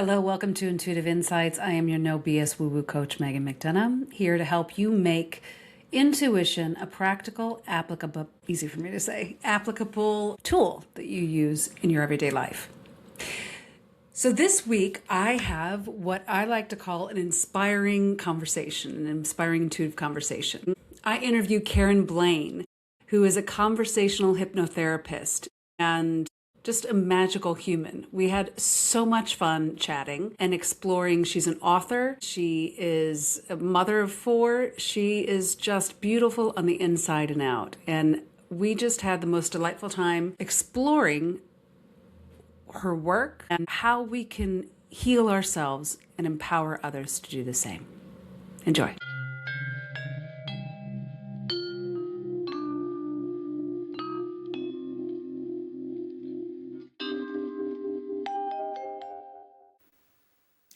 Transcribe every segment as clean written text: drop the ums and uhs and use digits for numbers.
Hello, welcome to Intuitive Insights. I am your no BS woo woo coach, Meghan McDonough, here to help you make intuition a practical, applicable, easy for me to say, applicable tool that you use in your everyday life. So this week, I have what I like to call an inspiring conversation, an inspiring intuitive conversation. I interviewed Karen Blaine, who is a conversational hypnotherapist and just a magical human. We had so much fun chatting and exploring. She's an author. She is a mother of 4. She is just beautiful on the inside and out. And we just had the most delightful time exploring her work and how we can heal ourselves and empower others to do the same. Enjoy.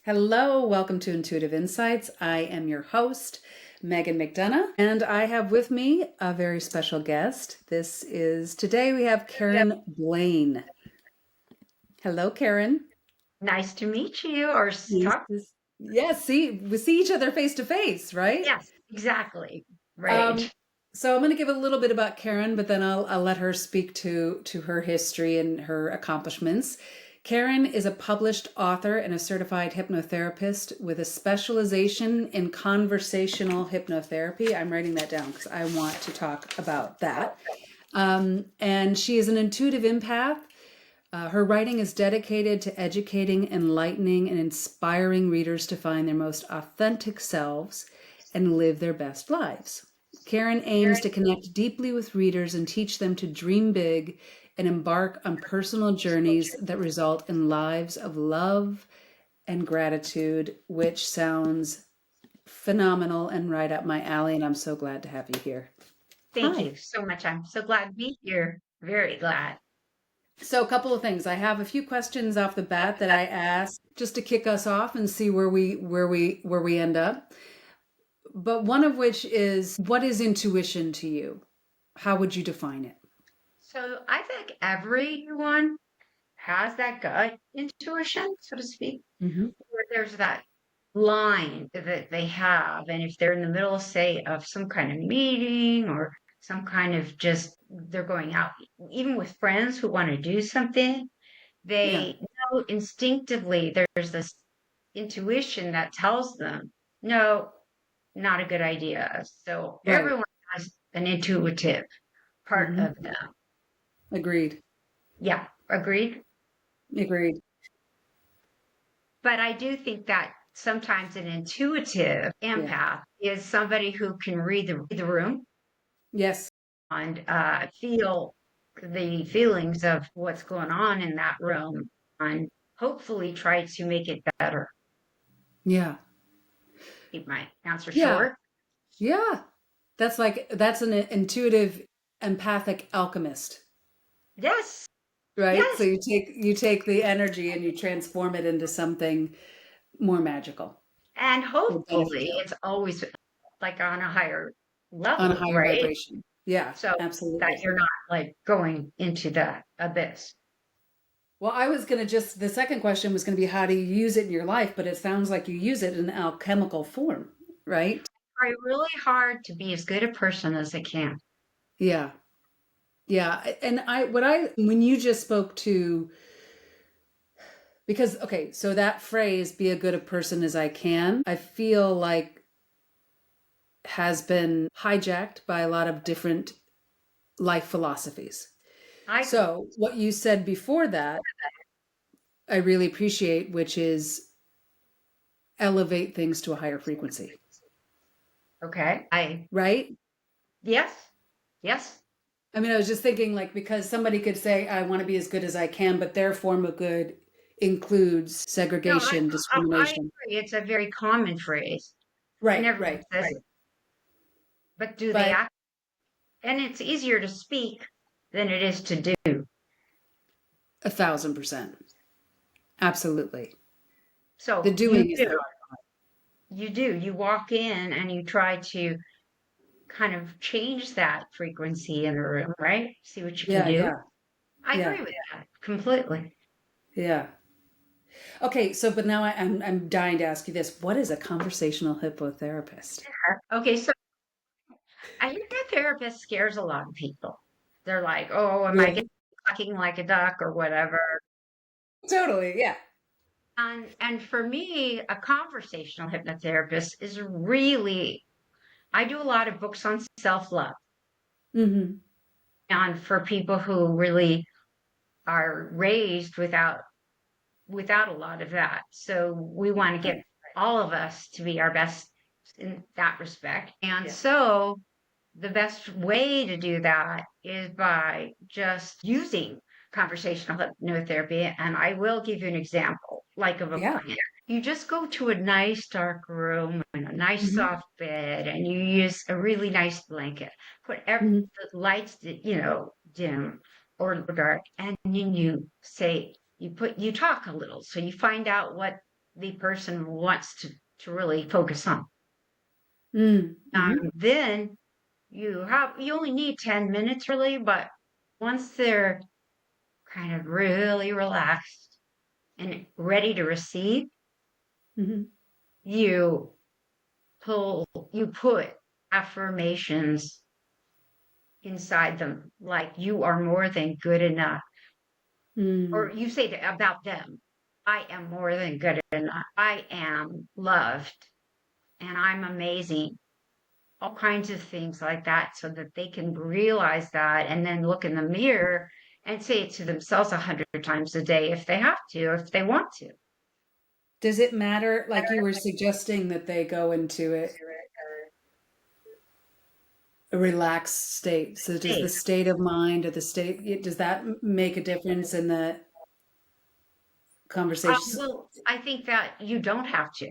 Hello, welcome to Intuitive Insights. I am your host, Meghan McDonough, and I have with me a very special guest. Today we have Karen Blaine. Hello, Karen. Nice to meet you or talk. Yes, we see each other face to face, right? Yes, exactly. Right. So I'm going to give a little bit about Karen, but then I'll let her speak to her history and her accomplishments. Karen is a published author and a certified hypnotherapist with a specialization in conversational hypnotherapy. I'm writing that down because I want to talk about that. And she is an intuitive empath. Her writing is dedicated to educating, enlightening, and inspiring readers to find their most authentic selves and live their best lives. Karen aims to connect deeply with readers and teach them to dream big and embark on personal journeys that result in lives of love and gratitude, which sounds phenomenal and right up my alley. And I'm so glad to have you here. Thank you so much. I'm so glad to be here. Very glad. So a couple of things. I have a few questions off the bat that I ask just to kick us off and see where we end up. But one of which is, what is intuition to you? How would you define it? So I think everyone has that gut intuition, so to speak, where there's that line that they have. And if they're in the middle, say, of some kind of meeting or some kind of just they're going out, even with friends who want to do something, they know instinctively there's this intuition that tells them, no, not a good idea. So Right. everyone has an intuitive part of them. Agreed. Yeah, agreed. Agreed. But I do think that sometimes an intuitive empath is somebody who can read the room Yes. and feel the feelings of what's going on in that room and hopefully try to make it better. Yeah. Keep my answer Yeah. short. Yeah. That's an intuitive empathic alchemist, Yes. right? Yes. So you take the energy and you transform it into something more magical. And hopefully it's always like on a higher On a level, higher right? vibration. Yeah, So absolutely. that you're not like going into the abyss. Well, the second question was going to be, how do you use it in your life? But it sounds like you use it in alchemical form, right? Try really hard to be as good a person as I can. Yeah. Yeah. And when you just spoke to, because, okay, so that phrase, be a good a person as I can, I feel like has been hijacked by a lot of different life philosophies. So what you said before that, I really appreciate, which is elevate things to a higher frequency. Okay. Right? Yes. Yes. I mean, I was just thinking, like, because somebody could say, I want to be as good as I can, but their form of good includes segregation, discrimination. I agree. It's a very common phrase. Right, Never right, says right. it. But do they But act? And it's easier to speak than it is to do. 1,000%. Absolutely. So The doing is the hard part. you do. You walk in and you try to kind of change that frequency in the room, right? See what you can do. Yeah, I yeah, agree with that completely. yeah. Okay, so but now I'm dying to ask you this. What is a conversational hypnotherapist? Okay, so a hypnotherapist scares a lot of people. They're like, "Oh, am I getting Really? talking like a duck or whatever?" Totally, yeah. And for me, a conversational hypnotherapist is really, I do a lot of books on self-love Mm-hmm. and for people who really are raised without a lot of that. So we want to get Right. all of us to be our best in that respect. And so the best way to do that is by just using conversational hypnotherapy. And I will give you an example, like of a Yeah. client. You just go to a nice dark room and a nice Mm-hmm. soft bed, and you use a really nice blanket. Mm-hmm. The lights, dim or dark, and then you talk a little, so you find out what the person wants to really focus on. Mm-hmm. Then you only need 10 minutes really, but once they're kind of really relaxed and ready to receive, Mm-hmm. you you put affirmations inside them like you are more than good enough. Or Mm. you say about them, I am more than good enough. I am loved and I'm amazing. All kinds of things like that so that they can realize that and then look in the mirror and say it to themselves 100 times a day if they have to, if they want to. Does it matter, like you were suggesting, that they go into a relaxed state? So does the Safe. state of mind or does that make a difference in the conversation? Well, I think that you don't have to.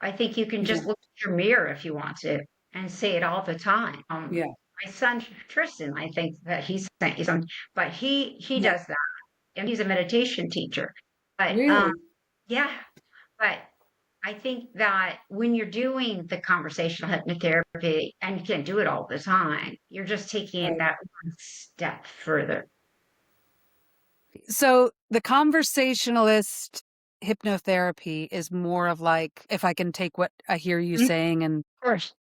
I think you can Yeah. just look at your mirror if you want to and say it all the time. Yeah. My son Tristan, I think that he's saying some, but he Yeah. does that, and he's a meditation teacher. But Really? yeah, but I think that when you're doing the conversational hypnotherapy, and you can't do it all the time, you're just taking it Right. that one step further. So the conversationalist hypnotherapy is more of like, if I can take what I hear you Mhm. Of saying and course.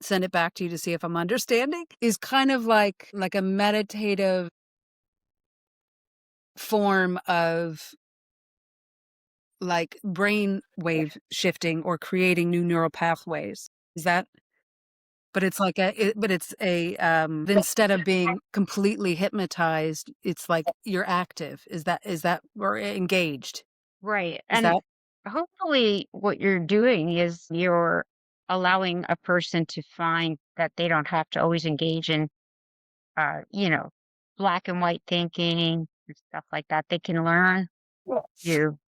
send it back to you to see if I'm understanding, is kind of like a meditative form of like brain wave shifting or creating new neural pathways. Is that, but it's like but it's instead of being completely hypnotized, it's like you're active. Is that or engaged? Right. Is And that hopefully, what you're doing is you're allowing a person to find that they don't have to always engage in, uh, you know, black and white thinking and stuff like that. They can learn to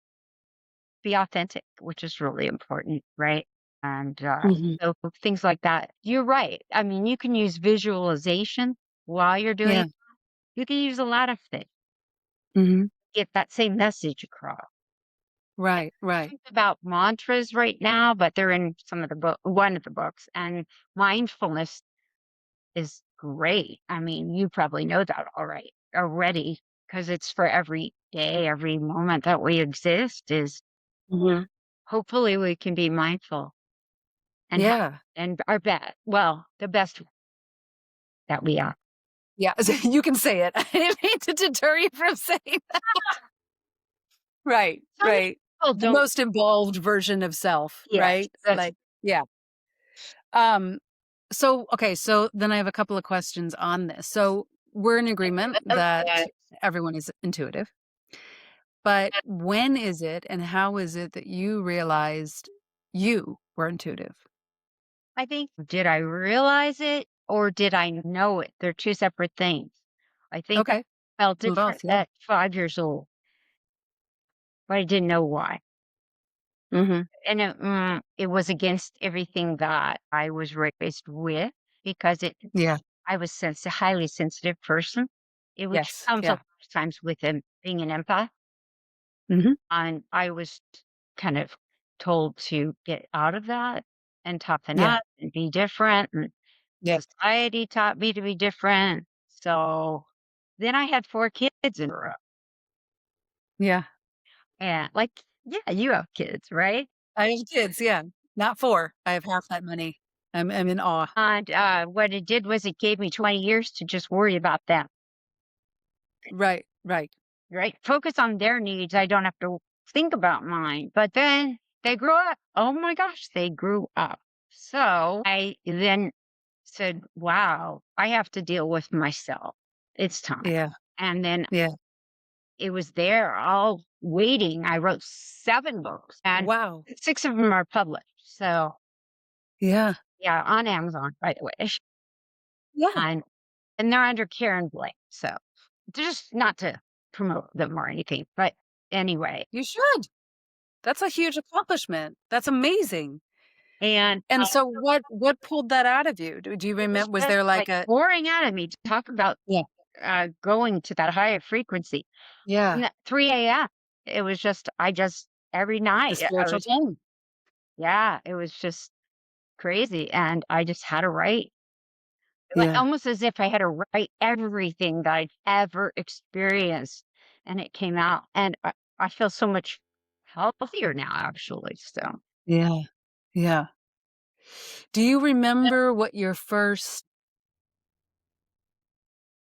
be authentic, which is really important, right? And Mhm. so things like that. You're right. I mean, you can use visualization while you're doing Yeah. it. You can use a lot of things, Mhm. get that same message across. Right, right. Think about mantras right now, but they're in some of the one of the books. And mindfulness is great. I mean, you probably know that already because it's for every day, every moment that we exist is Mhm. hopefully we can be mindful and Yeah. our best, well, the best that we are. Yeah, you can say it. I didn't mean to deter you from saying that. Right, So many right. people The don't. most involved version of self, Yes, right? that's Like, yeah. Um, so, okay, so then I have a couple of questions on this. So we're in agreement that everyone is intuitive, but when is it and how is it that you realized you were intuitive? I think, did I realize it or did I know it? They're two separate things. I think I Okay. felt Both, different yeah. at 5 years old, but I didn't know why. Mhm. And it was against everything that I was raised with because Yeah. I was highly sensitive person, which Yes. comes a Yeah. lot of times with being an empath. Mhm. And I was kind of told to get out of that and toughen Yeah. up and be different. And Yeah. society taught me to be different. So then I had 4 kids in a row. Yeah. And like, yeah, you have kids, right? I have kids, yeah. Not 4. I have half that many. I'm in awe. And what it did was it gave me 20 years to just worry about them, Right, right. right? Focus on their needs. I don't have to think about mine. But then they grew up. Oh my gosh, they grew up. So I then said, wow, I have to deal with myself. It's time. Yeah, And then yeah. it was there all waiting. I wrote 7 books and Wow. 6 of them are published. So Yeah, yeah, on Amazon, by the way. yeah. And and they're under Karen Blaine. So just not to promote them or anything, but anyway. You should. That's a huge accomplishment. That's amazing. And And so what pulled that out of you? Do you it was remember? Was just there like like a pouring out of me to talk about Yeah. going to that higher frequency. Yeah, And at 3 a.m. It was just, I just, every the night, I spiritual was, tone? yeah, it was just crazy. And I just had to write, like Yeah, almost as if I had to write everything that I'd ever experienced. And it came out. And I feel so much healthier now, actually. So, yeah, yeah. Do you remember what your first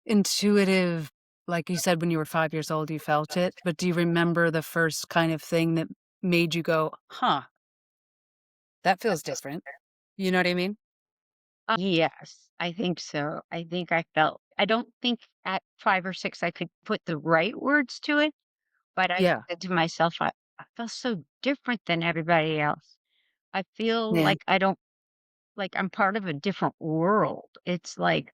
intuitive like you said when you were 5 years old, you felt it, but do you remember the first kind of thing that made you go, "Huh, that feels different." You know what I mean? yes, I think so. I don't think at 5 or 6 I could put the right words to it, but I Yeah, said to myself, I feel so different than everybody else. I feel yeah. like I don't, like I'm part of a different world. It's like,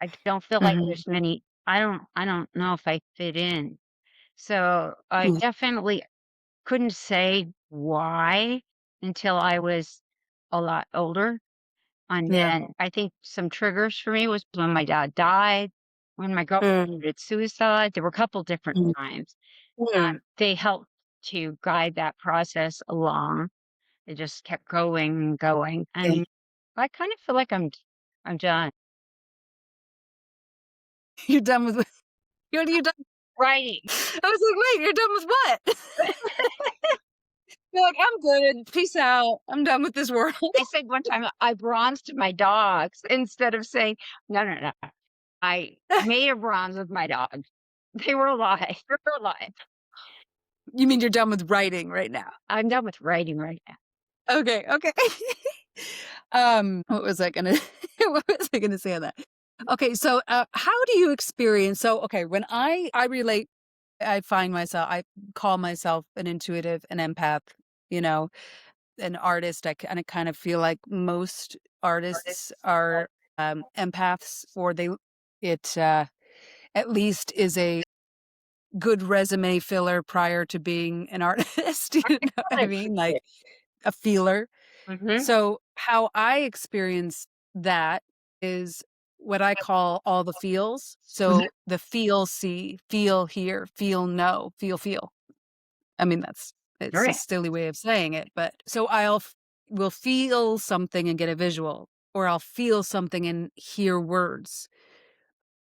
I don't feel like Mhm. there's many, I don't know if I fit in. So I Mm, definitely couldn't say why until I was a lot older. And yeah. then I think some triggers for me was when my dad died, when my girlfriend Mm, committed suicide. There were a couple different mm, times. mm. They helped to guide that process along. It just kept going and going. Yeah. And I kind of feel like I'm done You're done with you're done writing. I was like, "Wait, you're done with what?" You're like, "I'm good. Peace out. I'm done with this world." I said one time I bronzed my dogs instead of saying, no, no, no. I made a bronze with my dogs. They were alive. They were alive. You mean you're done with writing right now? I'm done with writing right now. Okay, okay. What was I gonna what was I gonna say on that? Okay, so, how do you experience okay, when I relate I find myself I call myself an intuitive, an empath, you know, an artist. I kind of feel like most artists are, empaths or it, at least is a good resume filler prior to being an artist, you know what I mean? Like, a feeler. Mhm. So, how I experience that is what I call all the feels. Mhm. So, the feel, see, feel, hear, feel, know, feel. I mean, it's a Right. silly way of saying it, but so will feel something and get a visual, or I'll feel something and hear words,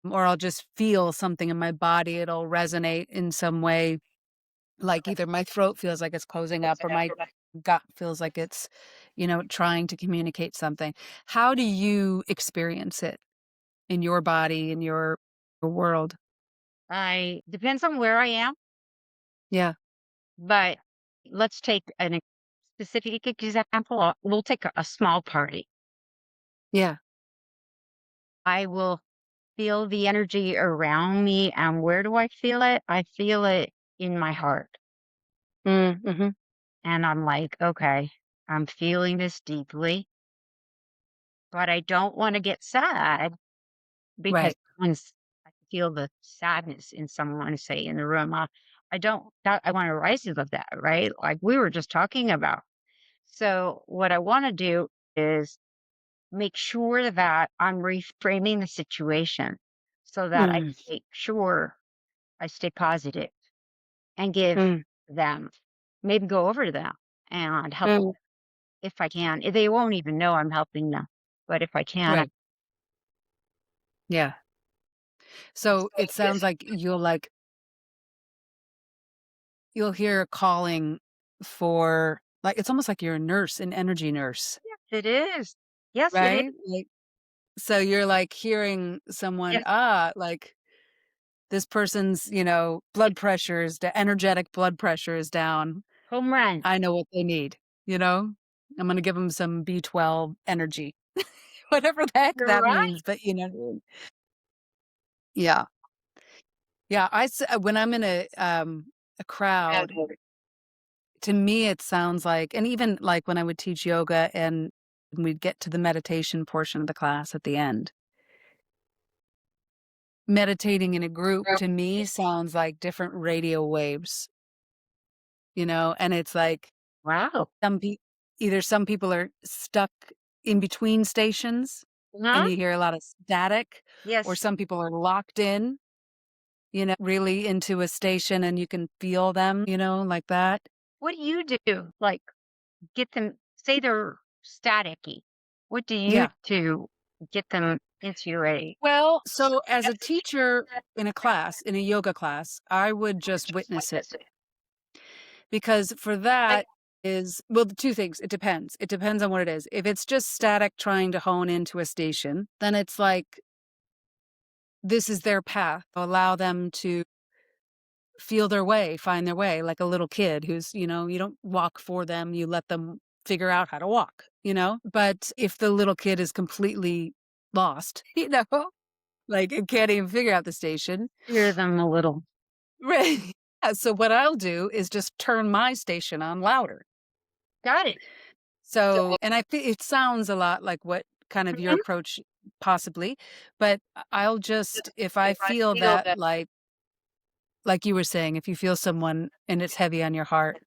or I'll just feel something in my body. It'll resonate in some way, like either my throat feels like it's closing up or my gut feels like it's, trying to communicate something. How do you experience it in your body, in your world? I depends on where I am, Yeah. but let's take specific example. We'll take a small party. Yeah. I will feel the energy around me, and where do I feel it? I feel it in my heart. Mhm. And I'm like, okay, I'm feeling this deeply, but I don't want to get sad because Right. I feel the sadness in someone, say in the room. I don't, I want to rise above that, right? Like we were just talking about. So what I want to do is make sure that I'm reframing the situation so that I Mm, make sure I stay positive and give mm, them, maybe go over to them and help mm. if I can. They won't even know I'm helping them, but if I can, Right. Yeah. So it sounds like you'll like you'll hear a calling for like, it's almost like you're a nurse, an energy nurse, Yes, it is. Yes, it is. right? Like, so you're, like, hearing someone, Yes, like, this person's, blood pressure is the energetic blood pressure is down. home run. I know what they need, you know? I'm gonna give them some B12 energy, whatever the heck You're that right. means, but, Yeah. Yeah, when I'm in a crowd, to me, it sounds like, and even, like, when I would teach yoga and we'd get to the meditation portion of the class at the end, meditating in a group to me sounds like different radio waves, and it's like Wow. some people either some people are stuck in between stations Huh? and you hear a lot of static, or Yes. some people are locked in, really into a station and you can feel them, like that. What do you do? Like, get them, say they're staticky. What do you Yeah. do to get them into a Well, so as a teacher in a yoga class, I would just witness it because for that is, well, the two things. It depends. It depends on what it is. If it's just static trying to hone into a station, then it's like this is their path. Allow them to feel their way, find their way, like a little kid who's, you don't walk for them, you let them figure out how to walk, But if the little kid is completely lost, like, and can't even figure out the station. steer them a little? Right. Yeah, so what I'll do is just turn my station on louder. Got it. So and I think it sounds a lot like what kind of your Mhm. approach possibly, but I'll just if I If I feel feel that, that. like you were saying, if you feel someone and it's heavy on your heart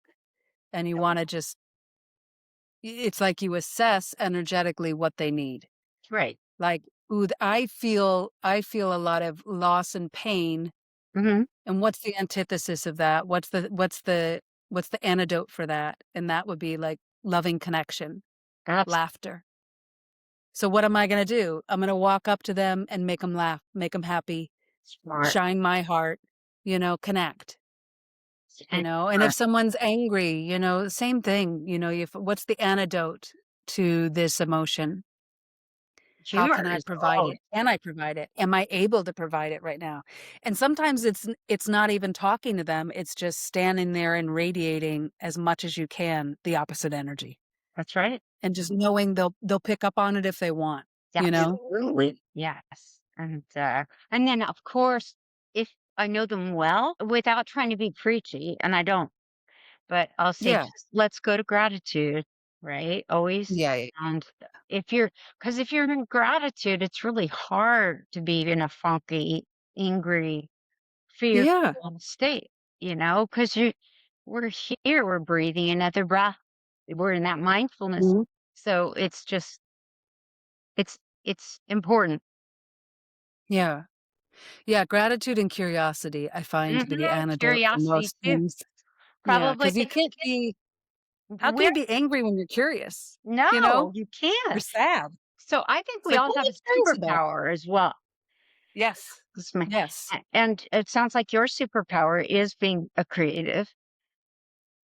and you wanna just it's like you assess energetically what they need. Right. Like, "Ooh, I feel a lot of loss and pain. Mhm. And what's the antithesis of that? What's the antidote for that? And that would be like loving connection, That's laughter. So what am I gonna do? I'm gonna walk up to them and make them laugh, make them happy, smart. shine my heart, connect, And And if someone's angry, same thing, if what's the antidote to this emotion? How humor can I is provide always it? Can I provide it? Am I able to provide it right now? And sometimes it's not even talking to them, it's just standing there and radiating as much as you can the opposite energy, that's right. and just knowing they'll pick up on it if they want, you know? Absolutely. Yes. And then of course, if I know them well, without trying to be preachy, and I don't, but I'll say, Yeah. just let's go to gratitude, right? Always. Yeah, yeah. And if you're, because if you're in gratitude, it's really hard to be in a funky, angry, Yeah. fearful state, because we're here, we're breathing another breath, we're in that mindfulness. Mhm. So it's just, it's important. Yeah. Yeah, gratitude and curiosity I find to be the antidote for Curiosity most too. things. Yeah, Probably because you can't be how can where you be angry when you're curious? You no, know? you You're can't. sad. So I think It's we like, all "What are have you a curious about?" superpower as well. Yes. This ma- Yes. And it sounds like your superpower is being a creative,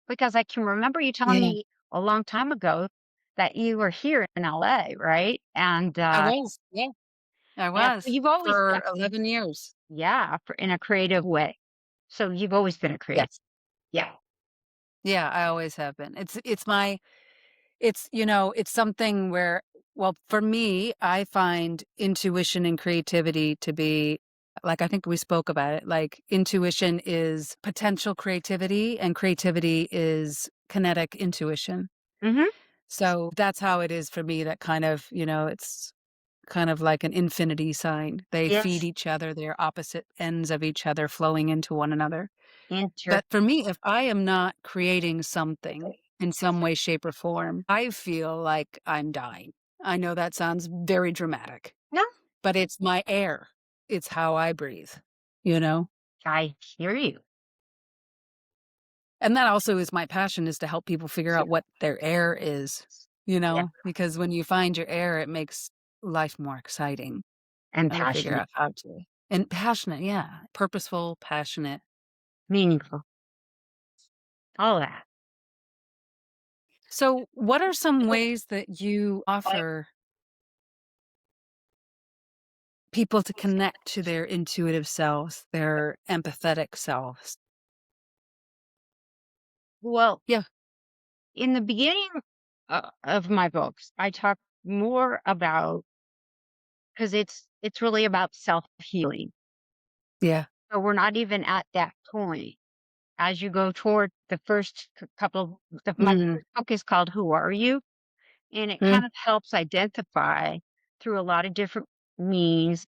because I can remember you telling Yeah. me a long time ago that you were here in LA, right? I was, yeah. I And so was you've always, for 11 years. yeah, in a creative way. So you've always been a creative. Yes. Yeah. Yeah, I always have been. It's something where, well, for me, I find intuition and creativity to be like, I think we spoke about it, like intuition is potential creativity and creativity is kinetic intuition. Hmm. So that's how it is for me, that kind of, it's kind of like an infinity sign. They feed Yes. each other, they're opposite ends of each other flowing into one another. Inter. But for me, if I am not creating something in some way, shape, or form, I feel like I'm dying. I know that sounds very dramatic, No, but it's my air. It's how I breathe, you know? I hear you. And that also is my passion, is to help people figure out what their air is, Yeah. because when you find your air, it makes life more exciting, And and to figure passionate, out how to. And passionate, yeah. Purposeful, passionate. meaningful. all that. So, what are some ways that you offer people to connect to their intuitive selves, their empathetic selves? Well, Yeah. in the beginning of my books, I talk more about because it's really about self healing. Yeah. So we're not even at that point. As you go toward the first couple, my Mm, first book is called "Who Are You," and it mm, kind of helps identify through a lot of different means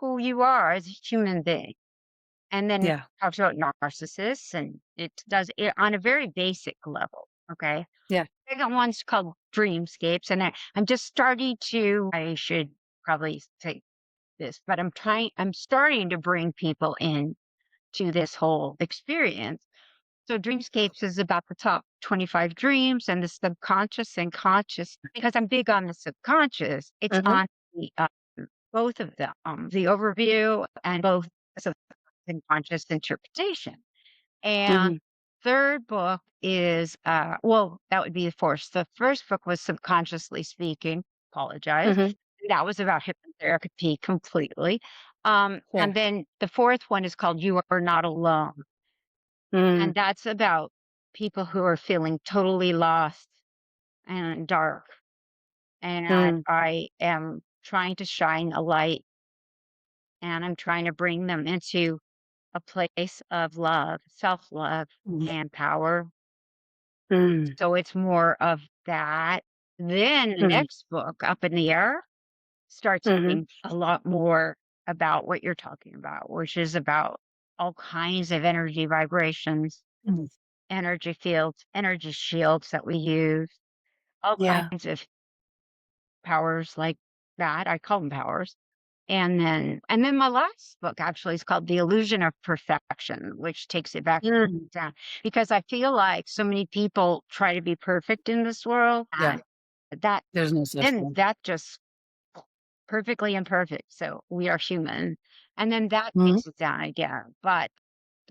who you are as a human being. And then it yeah. talks about narcissists, and it does it on a very basic level. Okay. Yeah. Second one's called Dreamscapes, and I'm just starting to. I should probably say this, but I'm starting to bring people in to this whole experience. So Dreamscapes is about the top 25 dreams and the subconscious and conscious. Because I'm big on the subconscious, it's Hmm. on both of them, the overview and both sub- and conscious interpretation. And Hmm. third book is well, that would be the fourth. The first book was Subconsciously Speaking. Apologize. Hmm. That was about hypnotherapy completely. Yeah. And then the fourth one is called You Are Not Alone. Mm, And that's about people who are feeling totally lost and dark. And mm, I am trying to shine a light, and I'm trying to bring them into a place of love, self love, mm, and power. mm, So it's more of that. Then the mm, next book, Up in the Air, starts mhm, getting a lot more about what you're talking about, which is about all kinds of energy vibrations, mm. energy fields, energy shields that we use, all Yeah. kinds of powers like that. I call them powers. And then my last book actually is called The Illusion of Perfection, which takes it back Mm. down because I feel like so many people try to be perfect in this world, Yeah. and that There's no such then thing. that just perfectly imperfect. So we are human. And then that Mhm. takes it down again. But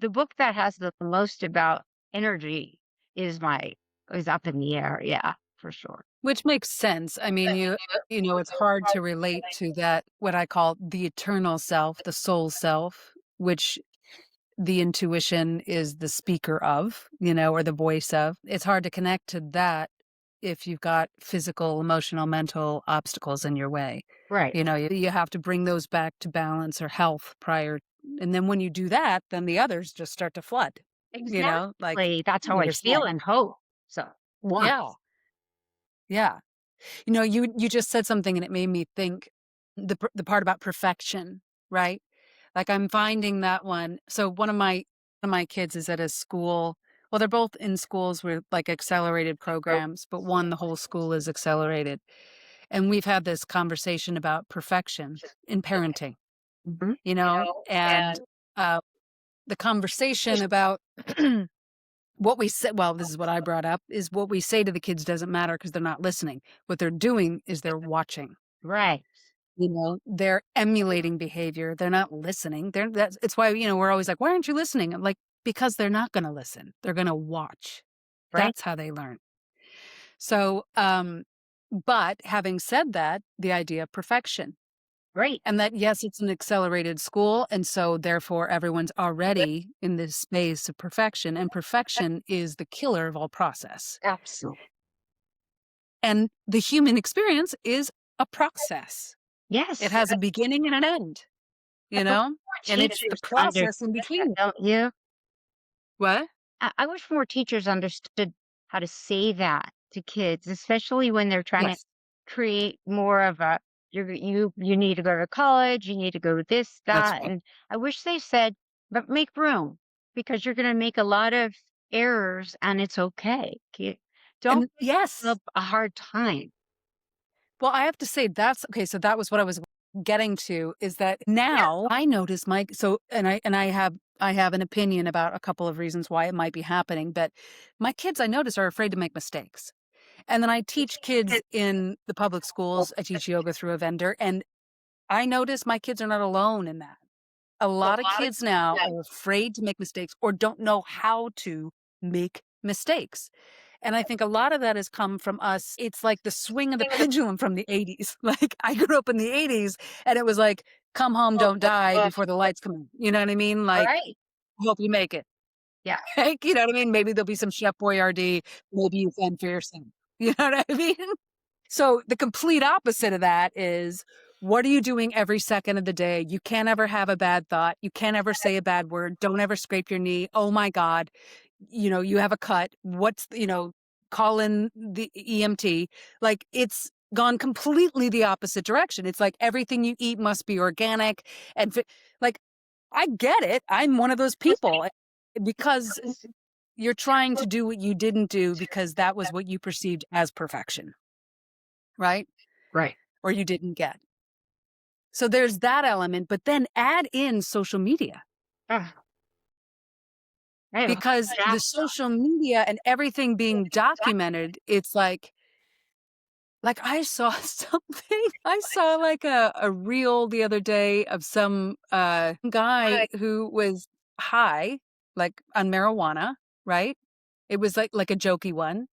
the book that has the most about energy is my is Up in the Air. Yeah, for sure. Which makes sense. I mean, it's hard to relate to that, what I call the eternal self, the soul self, which the intuition is the speaker of, or the voice of. It's hard to connect to that if you've got physical, emotional, mental obstacles in your way. Right. You have to bring those back to balance or health prior. And then when you do that, then the others just start to flood, like Exactly. That's how you I were feel saying. and hope. So Yeah. once. Yeah. You just said something and it made me think the part about perfection, right? Like I'm finding that one. So one of my kids is at a school. Well, they're both in schools with like accelerated programs, but one the whole school is accelerated. And we've had this conversation about perfection in parenting, Mhm. and uh, the conversation about what we say. Well, this is what I brought up: is what we say to the kids doesn't matter because they're not listening. What they're doing is they're watching. Right. They're emulating behavior. They're not listening. It's why, we're always like, why aren't you listening? I'm like, because they're not going to listen. They're going to watch. Right. That's how they learn. So, but having said that, the idea of perfection Right. and that, yes, it's an accelerated school. And so therefore everyone's already in this space of perfection, and perfection is the killer of all process. Absolutely. And the human experience is a process. It Yes. has a beginning and an end. I wish more And it's the teachers understood process in that, between. don't you? What? I wish more teachers understood how to say that to kids, especially when they're trying to Yes, create more of a you need to go to college, you need to go to this, that's that. right. And I wish they said, but make room because you're gonna make a lot of errors and it's okay. Don't And give yes. up a hard time. Well, I have to say that's okay, so that was what I was getting to, is that now I notice and I have an opinion about a couple of reasons why it might be happening, but my kids, I notice, are afraid to make mistakes. And then I teach kids in the public schools. I teach yoga through a vendor, and I notice my kids are not alone in that. A lot of kids now are afraid to make mistakes or don't know how to make mistakes. And I think a lot of that has come from us. It's like the swing of the pendulum from the 80s. Like I grew up in the 80s and it was like, come home, don't die before the lights come on. You know what I mean? All Like, right. hope you make it. Yeah. Like, you know what I mean? Maybe there'll be some Chef Boyardee. Maybe you fend for yourself. You know what I mean? So the complete opposite of that is, what are you doing every second of the day? You can't ever have a bad thought. You can't ever say a bad word. Don't ever scrape your knee. Oh my God. You have a cut. Call in the EMT. Like it's gone completely the opposite direction. It's like everything you eat must be organic like I get it. I'm one of those people because you're trying to do what you didn't do because that was what you perceived as perfection, right? Right. Or you didn't get. So there's that element, but then add in social media Ugh, I have a because hard the app. social media and everything being documented, it's like I saw something, I saw like a reel the other day of some guy who was high, like on marijuana, right? It was like a jokey one.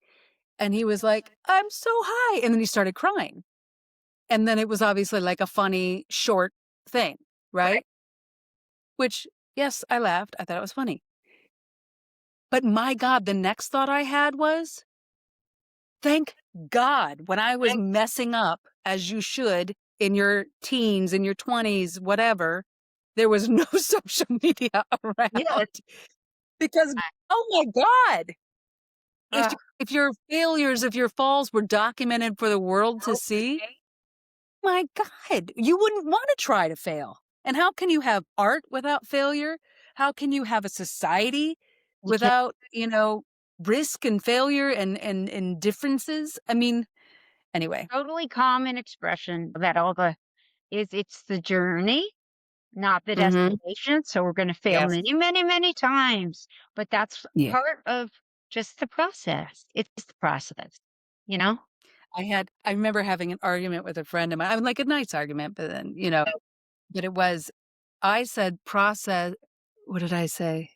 And he was like, I'm so high. And then he started crying. And then it was obviously like a funny, short thing, right? Which, yes, I laughed. I thought it was funny. But my God, the next thought I had was, thank God when I was messing up, as you should, in your teens, in your 20s, whatever, there was no social media Yeah. around. Because, oh my God, Uh, if your failures, if your falls were documented for the world to see, my God, you wouldn't want to try to fail. And how can you have art without failure? How can you have a society you can't without, risk and failure and differences? I mean, anyway. totally common expression that all the is it's the journey, not the Hmm. destination. So we're going to fail Yes. many, many, many times, but that's Yeah. part of just the process. It's the process, you know? I remember having an argument with a friend of mine. I mean, like a nice argument, but then, but I said process. What did I say?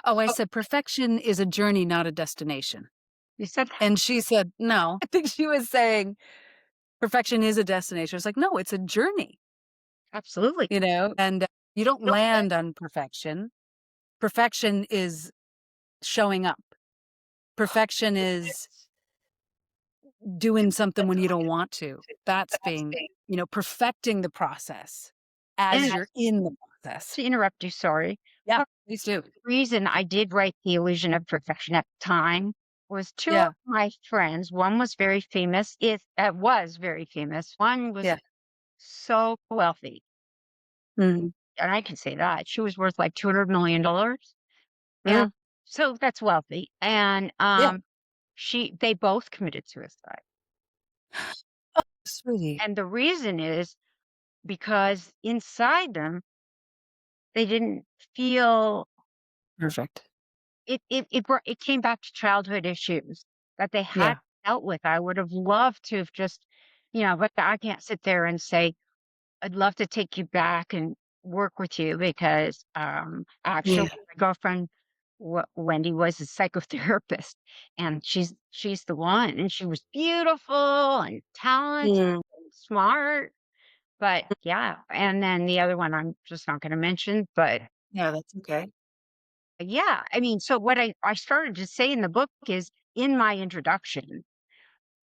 Oh, I said perfection is a journey, not a destination. You said And she said, no. I think she was saying perfection is a destination. It's like, no, it's a journey, absolutely. and you don't land on perfection. Perfection is showing up. Perfection is doing something when you don't want to. That's being, perfecting the process And as you're in the process. to interrupt you, sorry. Yeah, Part please do. of the reason I did write The Illusion of Perfection at the time was two of Yeah, my friends. One was very famous. It was very famous. One was yeah. so wealthy. Mhm. And I can say that. She was worth like $200 million. And Mm, so that's wealthy. And yeah, they both committed suicide. sweetie. And the reason is because inside them, they didn't feel Perfect. it came back to childhood issues that they had Yeah. dealt with. I would have loved to have just, but I can't sit there and say, I'd love to take you back and work with you because actually Yeah. my girlfriend Wendy was a psychotherapist and she's the one and she was beautiful and talented Mm, and smart. But yeah, and then the other one I'm just not going to mention, but yeah, that's okay. yeah, I mean, so what I started to say in the book is in my introduction,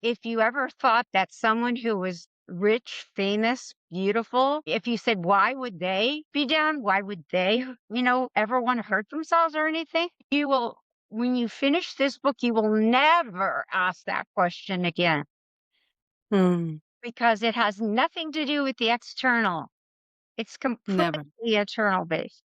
if you ever thought that someone who was rich, famous, beautiful, if you said, why would they be down? Why would they, ever want to hurt themselves or anything? You will, when you finish this book, you will never ask that question again Mm, because it has nothing to do with the external. It's never. completely internal based.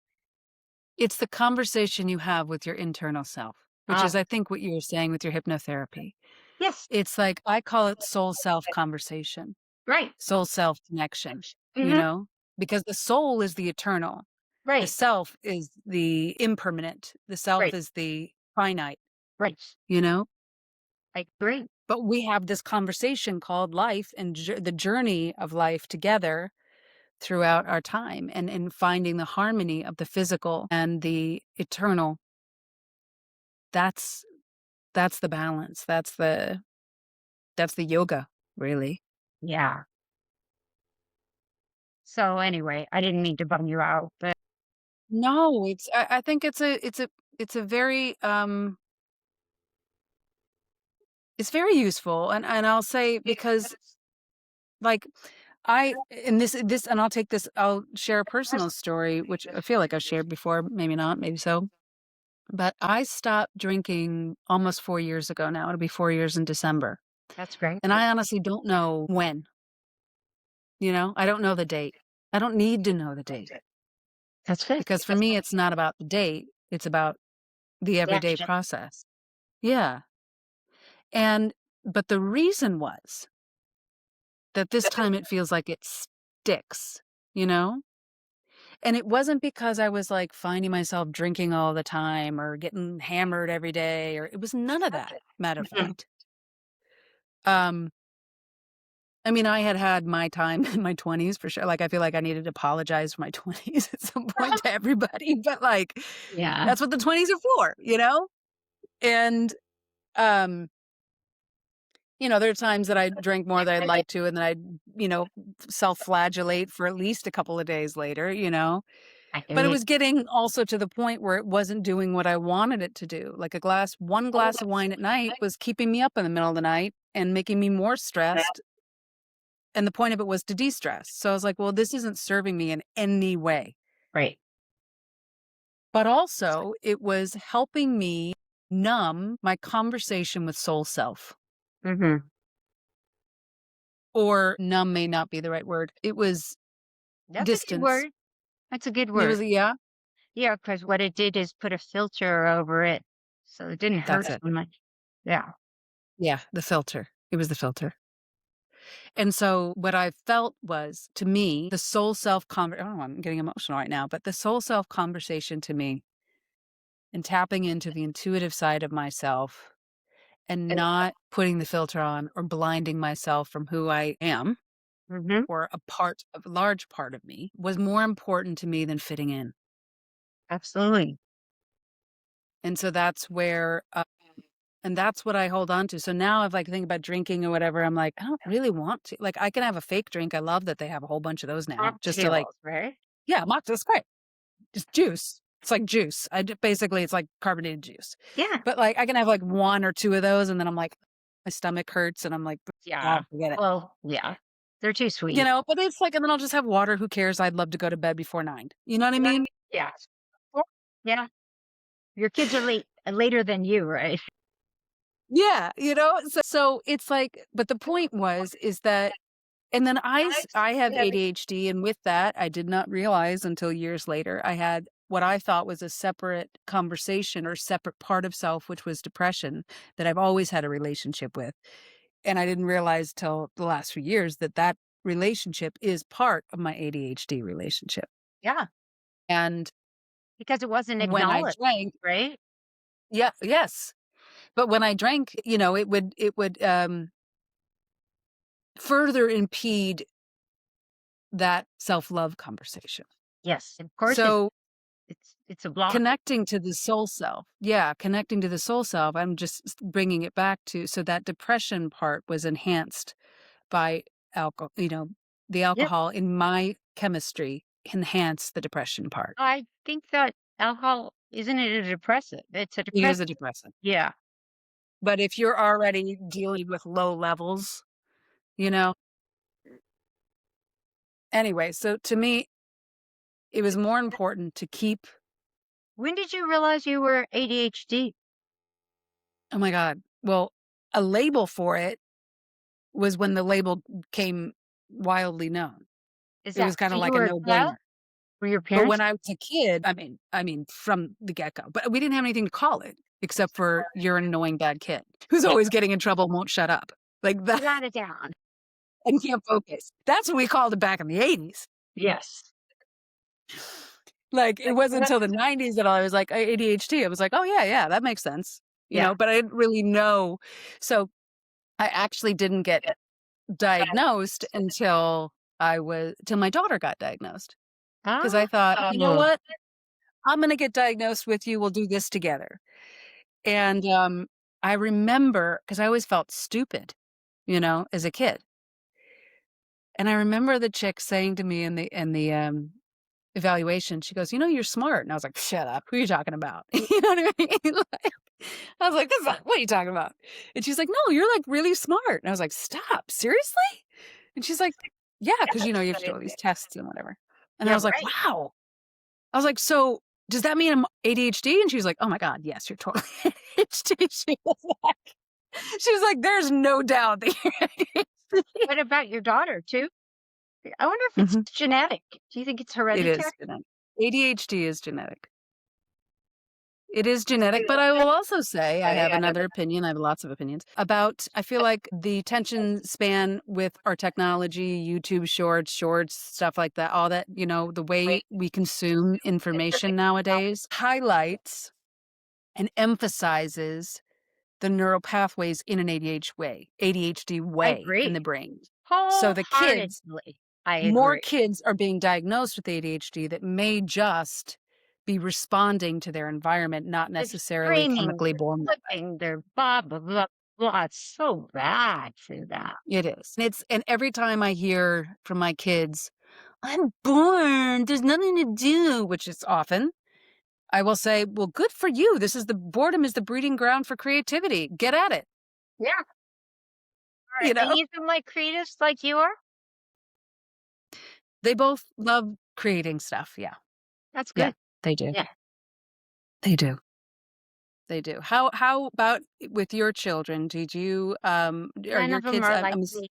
It's the conversation you have with your internal self, which Ah, is, I think, what you were saying with your hypnotherapy. yes, It's like, I call it soul self conversation, right. soul self connection, Hmm. because the soul is the eternal. The Right, self is the impermanent. The self right, is the finite, right. you know? I agree. But we have this conversation called life and the journey of life together throughout our time and finding the harmony of the physical and the eternal. that's the balance. That's the yoga, really. Yeah. So anyway, I didn't mean to bum you out, but No, I think it's a very, it's very useful, and I'll say because, like, I'll share a personal story, which I feel like I've shared before, maybe not, maybe so. But I stopped drinking almost 4 years ago now. It'll be 4 years in December, that's great. and I honestly don't know when, I don't know the date. I don't need to know the date That's good. because for me, it's not about the date, it's about the The everyday action. process. Yeah, and but the reason was that this time it feels like it sticks, you know? And it wasn't because I was, like, finding myself drinking all the time or getting hammered every day, or it was none of that, matter of Mhm. fact. Um, I mean, I had had my time in my 20s for sure, like, I feel like I needed to apologize for my 20s at some point to everybody, but, like, Yeah. that's what the 20s are for, you know? And, um, there are times that I drank more than I'd like to, and then I'd, self-flagellate for at least a couple of days later, you know? I But it do. was getting also to the point where it wasn't doing what I wanted it to do. Like one glass of wine at night was keeping me up in the middle of the night and making me more stressed. And the point of it was to de-stress. So I was like, well, this isn't serving me in any way. Right. But also it was helping me numb my conversation with soul self. Mhm. Or numb may not be the right word. It was That's a good distance. word. That's a good It word. was, yeah, Yeah, because what it did is put a filter over it, so it didn't hurt that's it. so much. Yeah. Yeah, the filter. It was the filter. And so what I felt was, to me, the soul self I don't know, I'm getting emotional right now, but the soul self conversation to me and tapping into the intuitive side of myself and not putting the filter on or blinding myself from who I am Mhm. or a large part of me was more important to me than fitting in. Absolutely. And so that's where, and that's what I hold on to. So now if I think about drinking or whatever, I'm like, I don't really want to. Like, I can have a fake drink. I love that they have a whole bunch of those now just to, like, Cocktails, right? yeah, mocktail's great. Just juice. It's like juice. Basically, it's like carbonated juice. Yeah. But, like, I can have, like, 1 or 2 of those, and then I'm like, my stomach hurts, and I'm like, Yeah. "Oh, forget it." Well, yeah. They're too sweet. But it's like and then I'll just have water, who cares? I'd love to go to bed before 9. You know what I You know what I mean? mean? Yeah. Well, yeah. Your kids are later than you, right? Yeah, so it's like but the point is that and then I have ADHD, and with that, I did not realize until years later, I had what I thought was a separate conversation or separate part of self, which was depression, that I've always had a relationship with. And I didn't realize till the last few years that that relationship is part of my ADHD relationship. Yeah. And Because it wasn't when I acknowledged, drank, right? yeah, yes. But when I drank, it would further impede that self-love conversation. Yes. Of course So it's a block. connecting to the soul self. Yeah, connecting to the soul self, I'm just bringing it back to so that depression part was enhanced by alcohol, the Yep. alcohol in my chemistry enhanced the depression part. I think that alcohol isn't it a depressant? It's a It is a depressant. depressant. Yeah. But if you're already dealing with low levels, you know, anyway, so to me, it was more important to keep, When did you realize you were ADHD? oh my God, well, a label for it was when the label came wildly known. Is It that was kind when of you like a were a child? no-brainer. Were your But parents? when I was a kid, I mean, from the get-go, but we didn't have anything to call it except for you're an annoying bad kid who's Yeah. always getting in trouble, won't shut up. Like that You got it down. and can't focus. That's what we called it back in the 80s. Yes. Like, it wasn't until the 90s that I was like, ADHD. I was like, "Oh, yeah, yeah, that makes sense." Yeah. But I didn't really know. So, I actually didn't get diagnosed until till my daughter got diagnosed. Because I thought, "You know Oh, what? I'm gonna get diagnosed with you, we'll do this together." And, I remember because I always felt stupid, as a kid. And I remember the chick saying to me in the evaluation, she goes, "You're smart." And I was like, "Shut up. Who are you talking about?" You know what I mean? Like, I was like, "This is what are you talking about?" And she's like, "No, you're, like, really smart." And I was like, "Stop. Seriously?" And she's like, "Yeah, because you have to do all these tests and whatever." And I Yeah, was like, right. "Wow." I was like, "So, does that mean I'm ADHD?" And she was like, "Oh my god, yes, you're totally ADHD." She was like, "There's no doubt that you're ADHD." What about your daughter too? I wonder if it's Mhm. genetic. Do you think it's It hereditary? is genetic. ADHD is genetic. It is Do genetic, but I will also say I have I another opinion, I have lots of opinions, about I feel like the attention span with our technology, YouTube shorts, stuff like that, all that, the way we consume information nowadays highlights and emphasizes the neural pathways in an ADHD I way in the agree. brain. So the kids Wholeheartedly. I more agree. kids are being diagnosed with ADHD that may just be responding to their environment, not They're necessarily screaming, chemically they're born that way. flipping, they're blah, blah, blah, blah. It's so bad for that. It is. And every time I hear from my kids, "I'm bored, there's nothing to do," which is often, I will say, "Well, good for you. Boredom is the breeding ground for creativity. Get at it." Yeah. You Are know? you like creatives like you are? They both love creating stuff. Yeah. That's Yeah. good. They do. Yeah. They do. They do. How about with your children? Are None your of them kids are I'm like s me.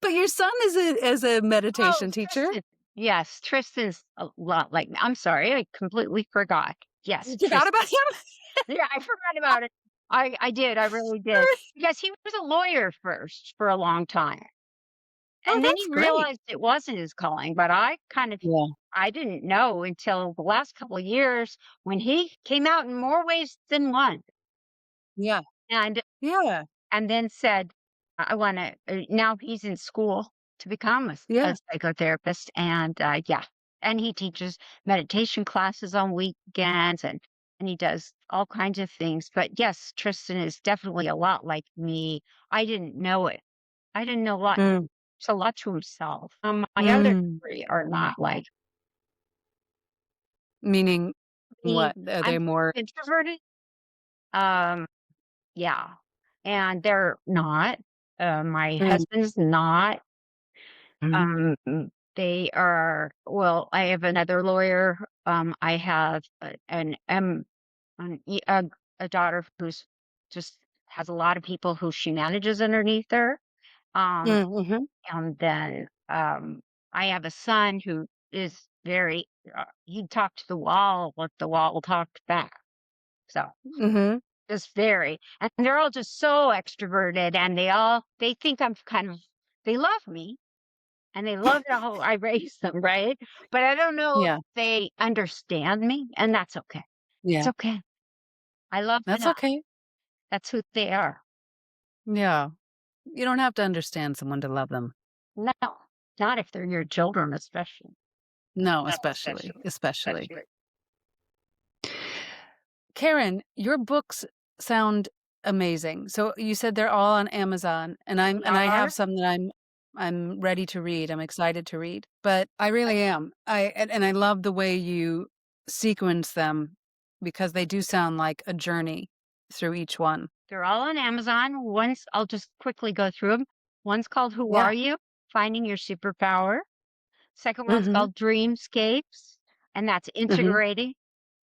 but your son is a Oh, meditation teacher. Tristan. Yes, Tristan's a lot like me. I'm sorry, I completely forgot. Yes, You forgot Tristan. about him? Yeah, I forgot about it. I did, I really did. Because he was a lawyer first for a long time. Oh, And then that's he great. realized it wasn't his calling, but Yeah. I didn't know until the last couple of years when he came out in more ways than one. Yeah. And Yeah. and then said, I want to, now he's in school to become a Yeah. psychotherapist. And yeah, and he teaches meditation classes on weekends and he does all kinds of things. But yes, Tristan is definitely a lot like me. I didn't know it. I didn't know a lot. Mm. It's a lot to himself. My other Mm. three are not like Meaning me. what? Are I'm they more introverted. Um, yeah, and they're not. My Mm. husband's not. Mhm. Um, they are. Well, I have another lawyer. I have an, e- a daughter who's just has a lot of people who she manages underneath her. Um, Mm, mhm. and then I have a son who is very. He talked to the wall, what the wall talked back. So Mhm. just very, and they're all just so extroverted, and they think I'm kind of they love me, and they love how I raise them, right? But I don't know if Yeah. they understand me, and that's okay. It's Yeah. okay. I love That's them. okay. That's who they are. Yeah. You don't have to understand someone to love them. No, not if they're your children, especially. No, No, especially, especially. especially. Karen, your books sound amazing. So you said they're all on Amazon, and They I are. have some that I'm ready to read. I'm excited to read. But I really am. And I love the way you sequence them because they do sound like a journey through each one. They're all on Amazon. One's I'll just quickly go through them. One's called Who Yeah. Are You? Finding Your Superpower. Second one's Mhm. called Dreamscapes, and that's Mhm. integrating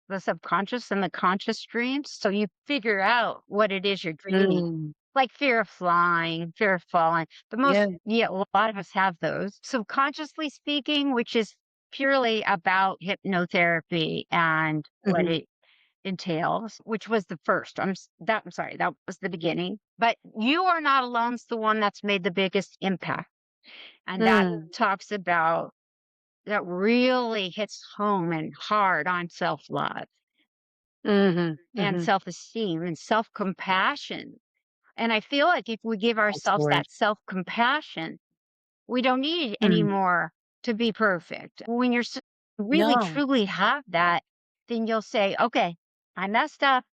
the subconscious and the conscious dreams. So you figure out what it is you're dreaming, Mm. like fear of flying, fear of falling. Yeah. Yeah, a lot of us have those. Subconsciously speaking, which is purely about hypnotherapy and what Mhm. it entails, which was the first. I'm sorry, that was the beginning. But You Are Not Alone is the one that's made the biggest impact. And that talks about that really hits home and hard on self-love Mhm. and Mhm. self-esteem and self-compassion. And I feel like if we give That's the ourselves word. that self-compassion, we don't need Mm. anymore to be perfect. When really No. truly have that, then you'll say, okay, I messed up.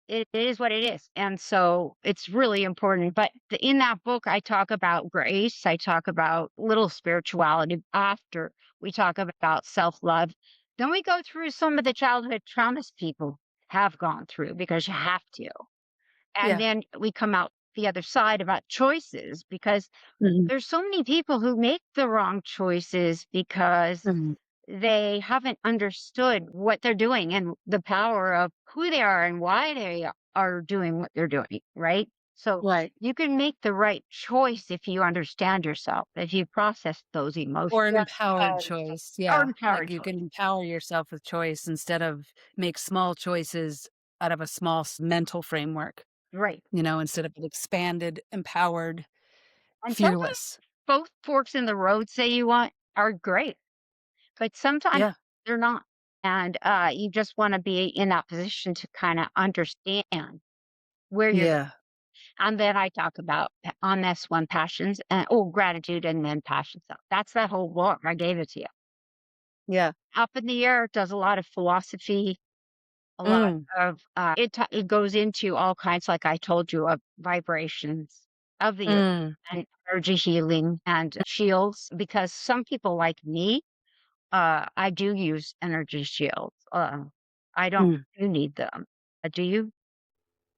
It is what it is. And so it's really important. But in that book, I talk about grace. I talk about little spirituality after we talk about self love. Then we go through some of the childhood traumas people have gone through because you have to. And Yeah. then we come out the other side about choices because Mhm. there's so many people who make the wrong choices because Mhm. they haven't understood what they're doing and the power of who they are and why they are doing what they're doing, right? So Right. you can make the right choice if you understand yourself, if you process those emotions Or an empowered choice. or Yeah. Like empowered you choice. can empower yourself with choice instead of make small choices out of a small mental framework, Right. instead of an expanded, empowered, And sometimes fearless. both forks in the road say you want are great, but sometimes Yeah. they're not. And you just want to be in that position to kind of understand where you're. Yeah. And then I talk about on this one, passions and gratitude and then passions. So that's that whole book. I gave it to you. Yeah. Up in the Air does a lot of philosophy, a lot Mm. of it goes into all kinds, like I told you, of vibrations of the earth Mm. and energy healing and shields. Because some people like me, I do use energy shields. I don't. Mm. You need them. Do you?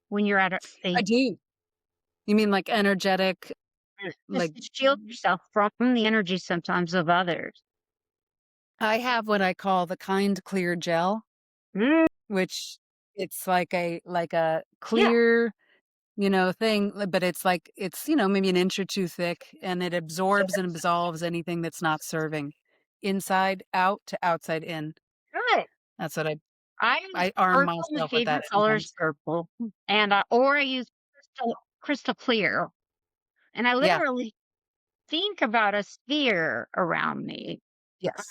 When you're at I do. You mean like energetic, like just to shield yourself from the energy sometimes of others. I have what I call the kind clear gel, Mm, which it's like a yeah, clear, thing, but it's maybe an inch or two thick and it absorbs and absolves anything that's not serving. Inside out to outside in. good. That's what I I use I arm purple. My myself with favorite that color is sometimes. purple, and or I use crystal clear, and I Yeah. literally think about a sphere around me,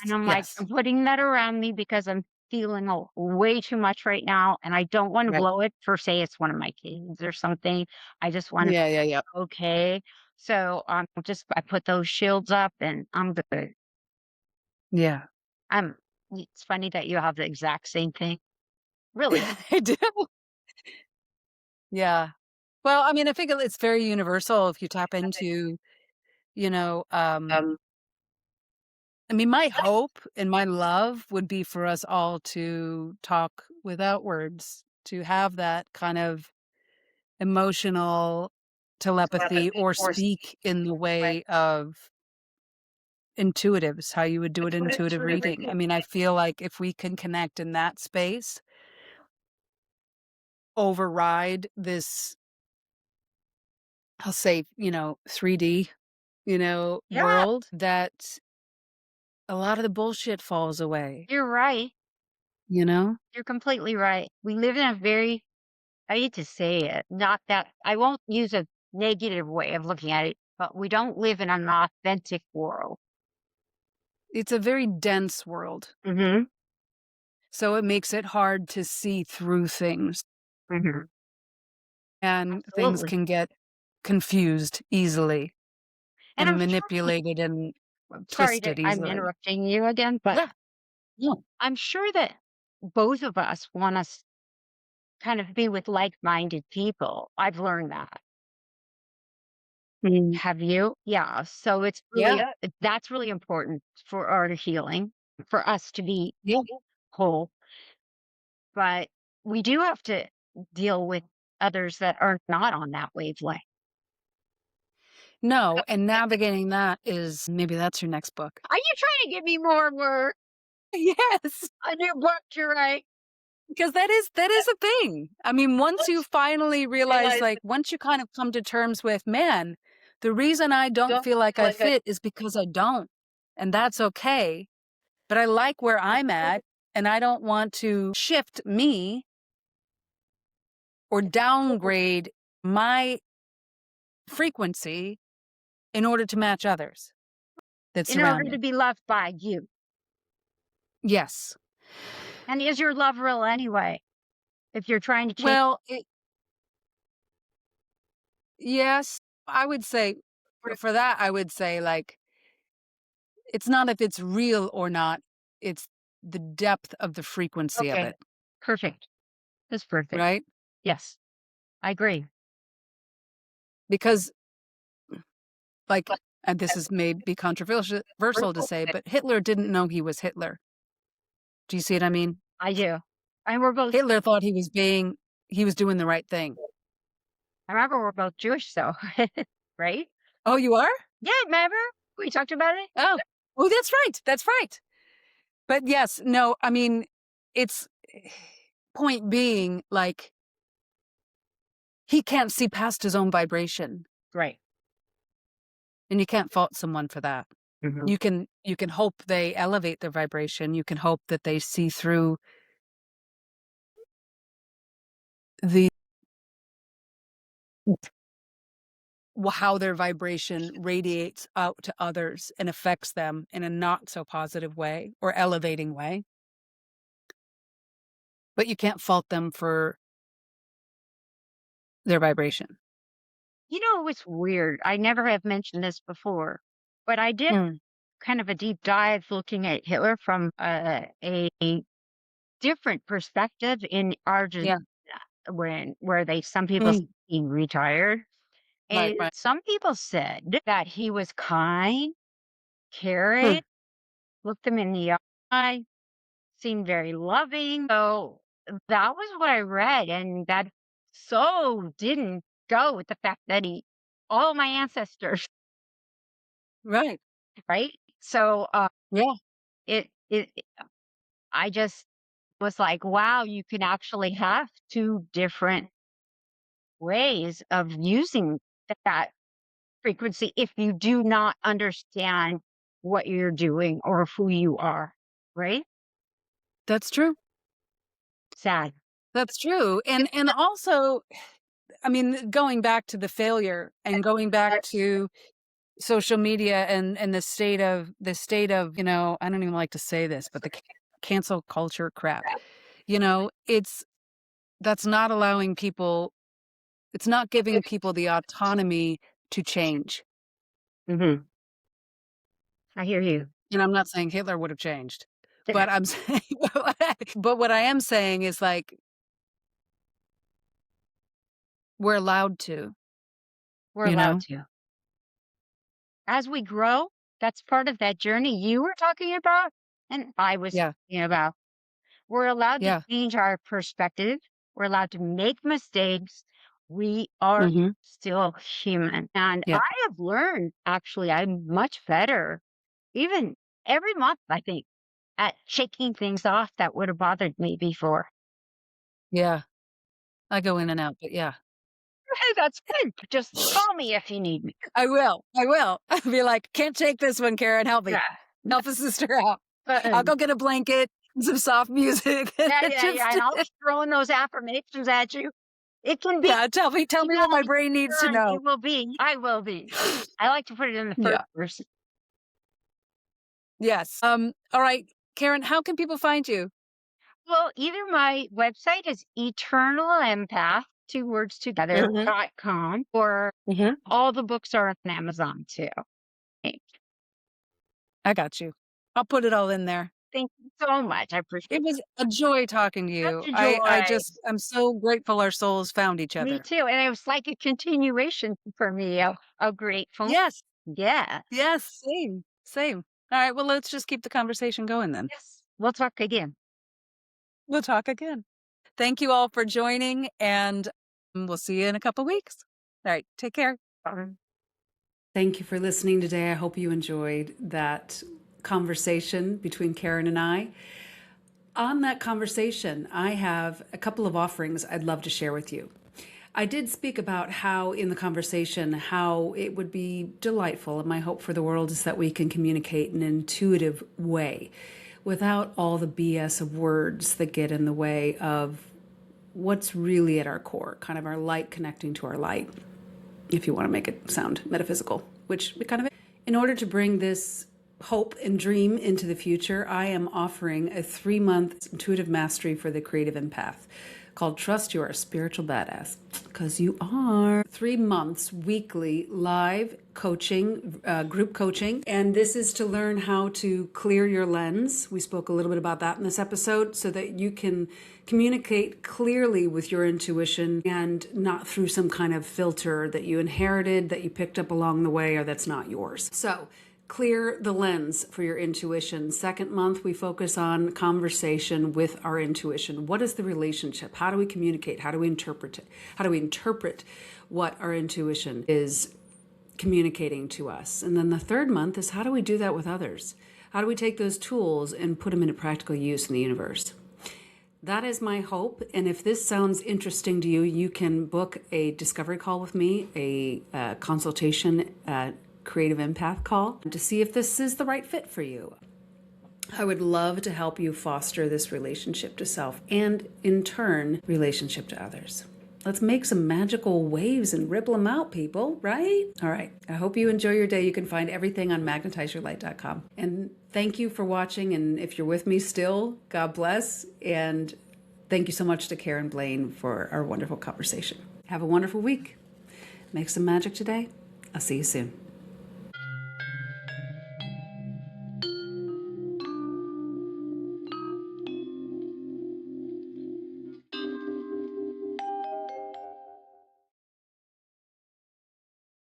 and Yes. I'm like, Yes. I'm putting that around me because I'm feeling way too much right now, and I don't want to Right. blow it for say it's one of my kids or something. I just want to Yeah, yeah, yeah. be okay. So just I put those shields up, and I'm good. Yeah. I'm. It's funny that you have the exact same thing. Really? I do. Yeah. Well, I mean, I think it's very universal if you tap into, you know, um Um, I mean, my hope and my love would be for us all to talk without words, to have that kind of emotional telepathy or or speak in the way of intuitives, how you would do it in intuitive reading. I mean, I feel like if we can connect in that space, override this, I'll say, 3D, yeah, world, that a lot of the bullshit falls away, you're right. you know? You're completely right. We live in a very, I hate to say it, not that I won't use a negative way of looking at it, but we don't live in an authentic world. It's a very dense world. Hmm. So it makes it hard to see through things, Hmm. and things Absolutely. can get confused easily And and I'm sure, manipulated and sorry twisted that I'm easily. interrupting you again, but Yeah. Yeah. I'm sure that both of us want to kind of be with like minded people. I've learned that. Mm. Have you? Yeah. So it's really, Yeah. that's really important for our healing, for us to be Yeah. whole. But we do have to deal with others that are not on that wavelength. No, and navigating that is maybe that's your next book. Are you trying to give me more work? Yes, A new book to write? because that is a thing. I mean, once you Let's finally realize, realize like, once you kind of come to terms with, man, the reason I don't don't feel like feel I like I fit is because I don't, and that's okay. But I like where I'm at, and I don't want to shift me or downgrade my frequency in order to match others that in surround order to me. be loved by you. Yes. And is your love real anyway? If you're trying to change Well, yes, I would say for that, I would say, like, it's not if it's real or not. It's the depth of the frequency of Okay. it, Perfect. That's perfect. right? Yes, I agree. Because, like, and this is may be controversial to say, but Hitler didn't know he was Hitler. Do you see what I mean? I do. And we're both, Hitler thought he was doing the right thing. I remember we're both Jewish, so, right? Oh, you are? Yeah, remember? We talked about it? Oh. Oh, that's right. That's right. But yes, no, I mean, it's point being, like, he can't see past his own vibration, Right. and you can't fault someone for that. Mhm. You can hope they elevate their vibration. You can hope that they see through the how their vibration radiates out to others and affects them in a not so positive way or elevating way. But you can't fault them for their vibration. You know what's weird? I never have mentioned this before, but I did Mm, kind of a deep dive looking at Hitler from a different perspective in Argentina yeah. when where they some people say Mm, he retired. right, And right. some people said that he was kind, caring, Hmm, looked them in the eye, seemed very loving. So that was what I read, and that so didn't go with the fact that he all my ancestors, right. right? So Yeah, it I just was like, wow, you can actually have two different ways of using that frequency if you do not understand what you're doing or who you are, right? that's true. Sad. That's true. And also, I mean, going back to the failure and going back to social media and the state of, I don't even like to say this, but the cancel culture crap. It's that's not allowing people it's not giving people the autonomy to change. Hmm. I hear you. And I'm not saying Hitler would have changed, Yeah, but I'm saying but what I am saying is, like, we're allowed to, we're you allowed know? to. As we grow, that's part of that journey you were talking about and I was Yeah, talking about. We're allowed to yeah. change our perspective. We're allowed to make mistakes. We are Mhm. still human. And Yeah, I have learned actually, I'm much better, even every month, I think, at shaking things off that would have bothered me before. yeah. I go in and out, but yeah. Hey, that's good. Just call me if you need me. I will, I will. I'll be like, "Can't take this one, Karen, help me. Yeah. Help a sister out." I'll Um, go get a blanket and some soft music. yeah, yeah, yeah. Just And I'll be throwing those affirmations at you. It can be yeah, tell me what my easy brain needs to done. know. It will be. I will be. I like to put it in the first Yeah. person. Yes. All right, Karen, how can people find you? Well, either my website is eternal empath, two words together, Mhm, .com, or mhm. all the books are on Amazon too. I got you. I'll put it all in there. Thank you so much. I appreciate It was a joy talking to such you. a I joy. just I'm so grateful our souls found each Me other. too. And it was like a continuation for me of grateful. Yes. Yeah. Yes, same, same. All right, well, let's just keep the conversation going then. Yes. We'll talk again. We'll talk again. Thank you all for joining, and we'll see you in a couple weeks. All right, take care. Bye. Thank you for listening today. I hope you enjoyed that conversation between Karen and I. On that conversation, I have a couple of offerings I'd love to share with you. I did speak about how in the conversation, how it would be delightful, and my hope for the world is that we can communicate in an intuitive way without all the BS of words that get in the way of what's really at our core, kind of our light connecting to our light, if you want to make it sound metaphysical, which we kind of. In order to bring this hope and dream into the future, I am offering a 3-month intuitive mastery for the creative empath called Trust You Are a Spiritual Badass. Because because you are. 3 months weekly live coaching, group coaching. And this is to learn how to clear your lens. We spoke a little bit about that in this episode so that you can communicate clearly with your intuition and not through some kind of filter that you inherited, that you picked up along the way, or that's not yours. So clear the lens for your intuition. Second month, we focus on conversation with our intuition. What is the relationship? How do we communicate? How do we interpret it? How do we interpret what our intuition is communicating to us? And then the third month is, how do we do that with others? How do we take those tools and put them into practical use in the universe? That is my hope. And if this sounds interesting to you, you can book a discovery call with me, a consultation, creative empath call, to see if this is the right fit for you. I would love to help you foster this relationship to self and, in turn, relationship to others. Let's make some magical waves and ripple them out, people, right? All right. I hope you enjoy your day. You can find everything on magnetizeyourlight.com. And thank you for watching. And if you're with me still, God bless. And thank you so much to Karen Blaine for our wonderful conversation. Have a wonderful week. Make some magic today. I'll see you soon.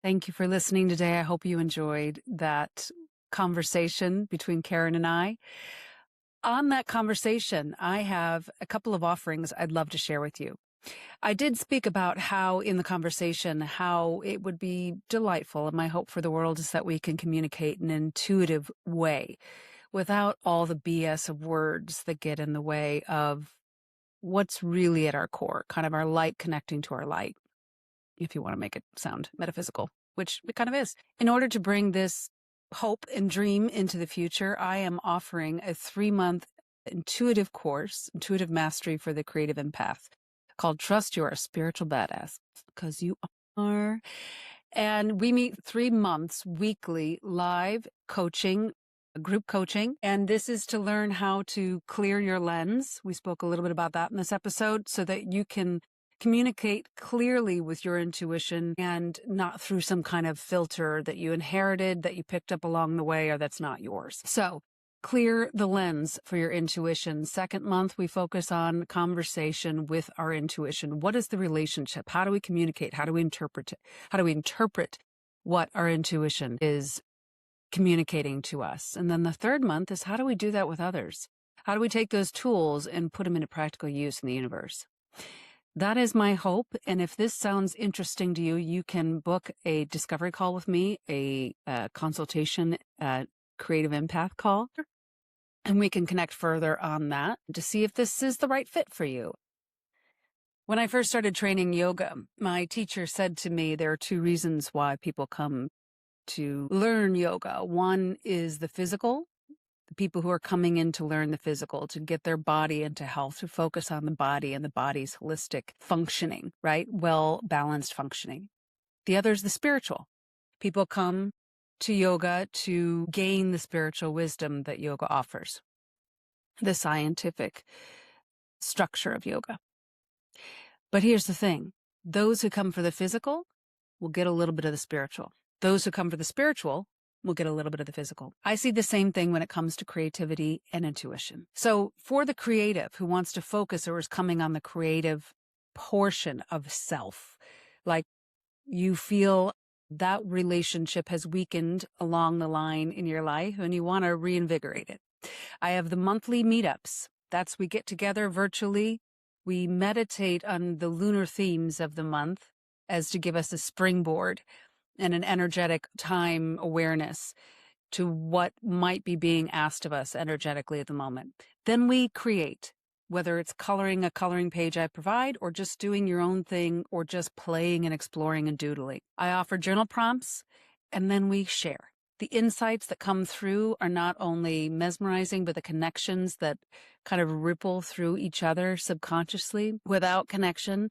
Thank you for listening today. I hope you enjoyed that conversation between Karen and I. On that conversation, I have a couple of offerings I'd love to share with you. I did speak about how in the conversation, how it would be delightful, and my hope for the world is that we can communicate in an intuitive way without all the BS of words that get in the way of what's really at our core, kind of our light connecting to our light, if you want to make it sound metaphysical, which it kind of is. In order to bring this hope and dream into the future, I am offering a 3-month intuitive course, Intuitive Mastery for the Creative Empath, called Trust You're a Spiritual Badass, because you are. And we meet 3 months weekly live coaching, group coaching. And this is to learn how to clear your lens. We spoke a little bit about that in this episode so that you can communicate clearly with your intuition and not through some kind of filter that you inherited, that you picked up along the way, or that's not yours. So clear the lens for your intuition. Second month, we focus on conversation with our intuition. What is the relationship? How do we communicate? How do we interpret it? How do we interpret what our intuition is communicating to us? And then the third month is, how do we do that with others? How do we take those tools and put them into practical use in the universe? That is my hope. And if this sounds interesting to you, you can book a discovery call with me, a consultation, creative empath call, and we can connect further on that to see if this is the right fit for you. When I first started training yoga, my teacher said to me, there are 2 reasons why people come to learn yoga. One is the physical. The people who are coming in to learn the physical, to get their body into health, to focus on the body and the body's holistic functioning, right? Well-balanced functioning. The other is the spiritual. People come to yoga to gain the spiritual wisdom that yoga offers, the scientific structure of yoga. But here's the thing. Those who come for the physical will get a little bit of the spiritual. Those who come for the spiritual will get a little bit of the physical. I see the same thing when it comes to creativity and intuition. So for the creative who wants to focus or is coming on the creative portion of self, like you feel that relationship has weakened along the line in your life and you want to reinvigorate it. I have the monthly meetups. That's we get together virtually. We meditate on the lunar themes of the month as to give us a springboard and an energetic time awareness to what might be being asked of us energetically at the moment. Then we create, whether it's coloring a coloring page I provide or just doing your own thing or just playing and exploring and doodling. I offer journal prompts and then we share. The insights that come through are not only mesmerizing, but the connections that kind of ripple through each other subconsciously without connection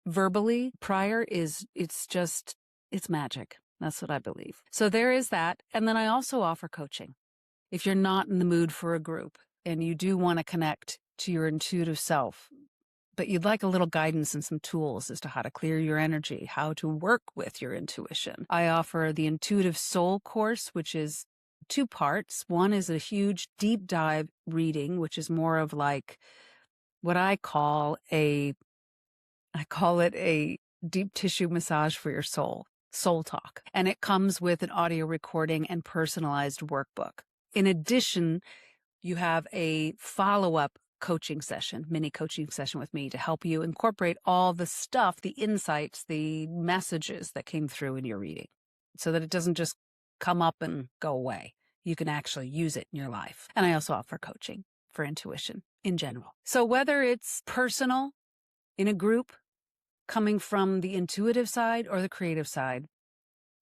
verbally prior it's magic. That's what I believe. So there is that. And then I also offer coaching. If you're not in the mood for a group and you do want to connect to your intuitive self but you'd like a little guidance and some tools as to how to clear your energy, how to work with your intuition, I offer the Intuitive Soul course, which is 2 parts. One is a huge deep dive reading, which is more of like what I call it a deep tissue massage for your soul talk. And it comes with an audio recording and personalized workbook. In addition, you have a follow-up mini coaching session with me to help you incorporate all the stuff, the insights, the messages that came through in your reading so that it doesn't just come up and go away. You can actually use it in your life. And I also offer coaching for intuition in general. So whether it's personal, in a group, coming from the intuitive side or the creative side,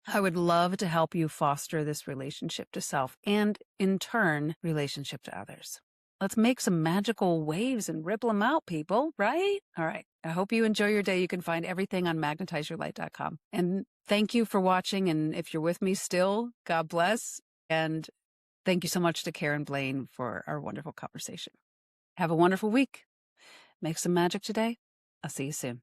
I would love to help you foster this relationship to self and, in turn, relationship to others. Let's make some magical waves and ripple them out, people, right? All right. I hope you enjoy your day. You can find everything on magnetizeyourlight.com. And thank you for watching. And if you're with me still, God bless. And thank you so much to Karen Blaine for our wonderful conversation. Have a wonderful week. Make some magic today. I'll see you soon.